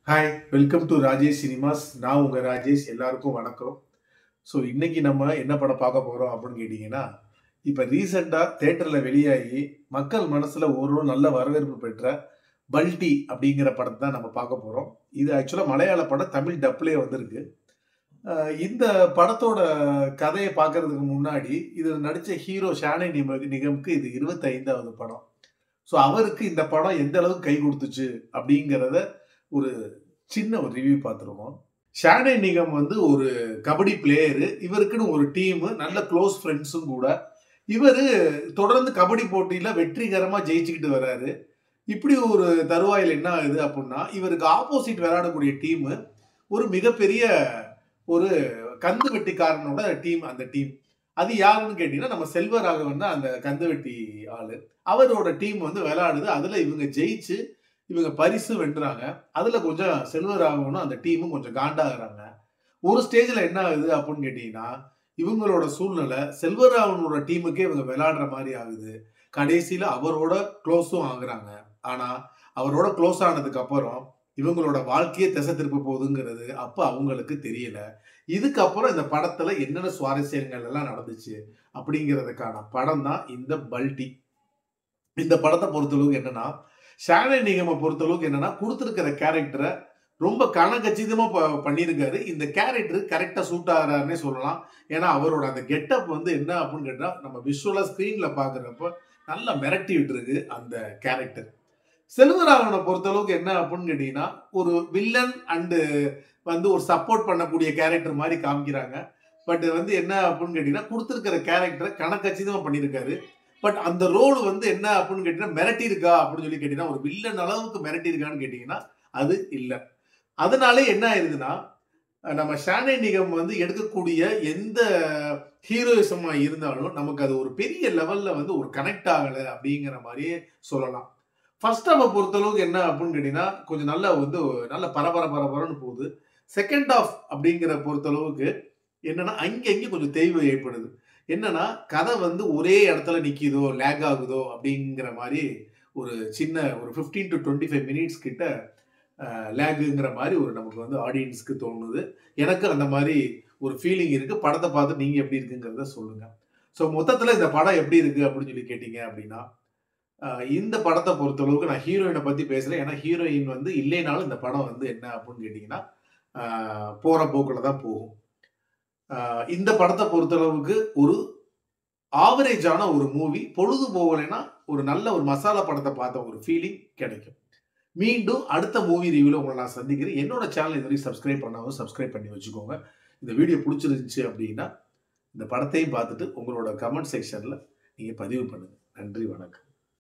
Hi welcome to Rajesh cinemas. நான் உங்க ராஜேஷ். எல்லாருக்கும் வணக்கம். ஸோ இன்னைக்கு நம்ம என்ன படம் பார்க்க போறோம் அப்படின்னு கேட்டிங்கன்னா, இப்ப ரீசெண்டா தியேட்டர்ல வெளியாகி மக்கள் மனசுல ஒரு நல்ல வரவேற்பு பெற்ற பல்டி அப்படிங்கிற படத்த தான் நம்ம பார்க்க போறோம். இது ஆக்சுவலா மலையாள படம். தமிழ் டப்லயே வந்திருக்கு. இந்த படத்தோட கதைய பார்க்கறதுக்கு முன்னாடி, இதுல நடிச்ச ஹீரோ ஷானே நிகம்க்கு இது 25வது படம். ஸோ அவருக்கு இந்த படம் எந்த அளவுக்கு கை குடுத்துச்சு அப்படிங்கிறத ஒரு சின்ன ஒரு ரிவ்யூ பார்த்துருவோம். ஷானே நிகம் வந்து ஒரு கபடி பிளேயரு. இவருக்குன்னு ஒரு டீமு. நல்ல க்ளோஸ் ஃப்ரெண்ட்ஸும் கூட. இவரு தொடர்ந்து கபடி போட்டியில வெற்றிகரமா ஜெயிச்சுக்கிட்டு வராரு. இப்படி ஒரு தருவாயில என்ன ஆகுது அப்புட்ன்னா, இவருக்கு ஆப்போசிட் விளையாடக்கூடிய டீமு ஒரு மிகப்பெரிய ஒரு கந்து வெட்டிக்காரனோட டீம் அந்த டீம். அது யாருன்னு கேட்டீங்கன்னா, நம்ம செல்வராகவன் தான் அந்த கந்து வெட்டி ஆளு. அவரோட டீம் வந்து விளையாடுது. அதுல இவங்க ஜெயிச்சு, இவங்க பரிசு வென்றாங்க. அதுல கொஞ்சம் செல்வராகவனும் அந்த டீமும் கொஞ்சம் காண்டாகுறாங்க. ஒரு ஸ்டேஜ்ல என்ன ஆகுது அப்புட்ன்னு கேட்டீங்கன்னா, இவங்களோட சூழ்நிலை செல்வராகவனோட டீமுக்கே இவங்க விளையாடுற மாரி ஆகுது. கடைசியில அவரோட குளோஸும் ஆகுறாங்க. ஆனா, அவரோட குளோஸ் ஆனதுக்கு அப்புறம், இவங்களோட வாழ்க்கையே திசை திருப்ப போகுதுங்கிறது அப்ப அவங்களுக்கு தெரியல. இதுக்கப்புறம் இந்த படத்துல என்னென்ன சுவாரஸ்யங்கள் எல்லாம் நடந்துச்சு அப்படிங்கிறதுக்கான படம் தான் இந்த பல்டி. இந்த படத்த பொறுத்தளவுக்கு என்னன்னா, ஷானே நிகம பொறுத்தளவுக்கு என்னன்னா, குடுத்திருக்கிற கேரக்டர ரொம்ப கனகச்சிதமா பண்ணியிருக்காரு. இந்த கேரக்டர் கரெக்ட்டா சூட் ஆகுறாருன்னே சொல்லலாம். ஏன்னா, அவரோட அந்த கெட்டப் வந்து என்ன அப்டின்னு கேட்டா, நம்ம விஷுவலா ஸ்க்ரீன்ல பார்க்குறப்ப நல்லா மிரட்டி விட்டுருக்கு அந்த கேரக்டர். செல்வராகவன பொறுத்தளவுக்கு என்ன அப்டின்னு கேட்டீங்கன்னா, ஒரு வில்லன் அண்ட் வந்து ஒரு சப்போர்ட் பண்ணக்கூடிய கேரக்டர் மாரி காமிக்கிறாங்க. பட் வந்து என்ன அப்டின்னு கேட்டீங்கன்னா, குடுத்திருக்கிற கேரக்டர கனகச்சிதமா பண்ணியிருக்காரு. பட் அந்த ரோல் வந்து என்ன அப்டின்னு கேட்டீங்கன்னா, மிரட்டியிருக்கா அப்டின்னு சொல்லி கேட்டீங்கன்னா, ஒரு வில்லன் அளவுக்கு மிரட்டியிருக்கான்னு கேட்டீங்கன்னா, அது இல்ல. அதனாலே என்ன ஆயிருதுன்னா, நம்ம ஷானே நிகம் வந்து எடுக்கக்கூடிய எந்த ஹீரோயிசமா இருந்தாலும், நமக்கு அது ஒரு பெரிய லெவல்ல வந்து ஒரு கனெக்ட் ஆகல அப்டிங்கிற மாரியே சொல்லலாம். ஃபர்ஸ்ட் ஹாஃப பொறுத்தளவுக்கு என்ன அப்டின்னு கேட்டீங்கன்னா, கொஞ்சம் நல்லா வந்து நல்ல பரபரன்னு போகுது. செகண்ட் ஹாஃப் அப்டிங்கிற பொறுத்தளவுக்கு என்னன்னா, அங்க இங்க கொஞ்சம் தேய்வு ஏற்படுது. என்னன்னா, கதை வந்து ஒரே இடத்துல நிக்கிதோ, லேக் ஆகுதோ அப்டிங்கிற மாரி ஒரு சின்ன ஒரு 15 டூ 25 மினிட்ஸ் கிட்ட லேக்குங்கிற மாரி ஒரு நமக்கு வந்து ஆடியன்ஸ்க்கு தோணுது. எனக்கு அந்த மாரி ஒரு ஃபீலிங் இருக்கு. படத்த பார்த்து நீங்க எப்படி இருக்குங்கிறத சொல்லுங்க. ஸோ மொத்தத்துல இந்த படம் எப்படி இருக்கு அப்படின்னு சொல்லி கேட்டீங்க அப்படின்னா, அ இந்த படத்த பொறுத்தளவுக்கு நான் ஹீரோயின பத்தி பேசுறேன். ஏன்னா ஹீரோயின் வந்து இல்லைனாலும் இந்த படம் வந்து என்ன அப்படின்னு கேட்டீங்கன்னா, அ போற போக்குல தான் போகும். அ இந்த படத்த பொறுத்தளவுக்கு ஒரு ஆவரேஜான ஒரு மூவி. பொழுது போகலைன்னா, ஒரு நல்ல ஒரு மசாலா படத்த பார்த்த ஒரு ஃபீலிங் கிடைக்கும். மீண்டும் அடுத்த மூவி ரிவ்யூல உங்கள நான் சந்திக்கிறேன். என்னோட சேனல் இதுவரைக்கும் சப்ஸ்கிரைப் பண்ணாதவங்க சப்ஸ்கிரைப் பண்ணி வச்சுக்கோங்க. இந்த வீடியோ புடிச்சிருந்துச்சு அப்டின்னா, இந்த படத்தையும் பார்த்துட்டு உங்களோட கமெண்ட் செக்ஷன்ல நீங்க பதிவு பண்ணுங்க. நன்றி, வணக்கம்.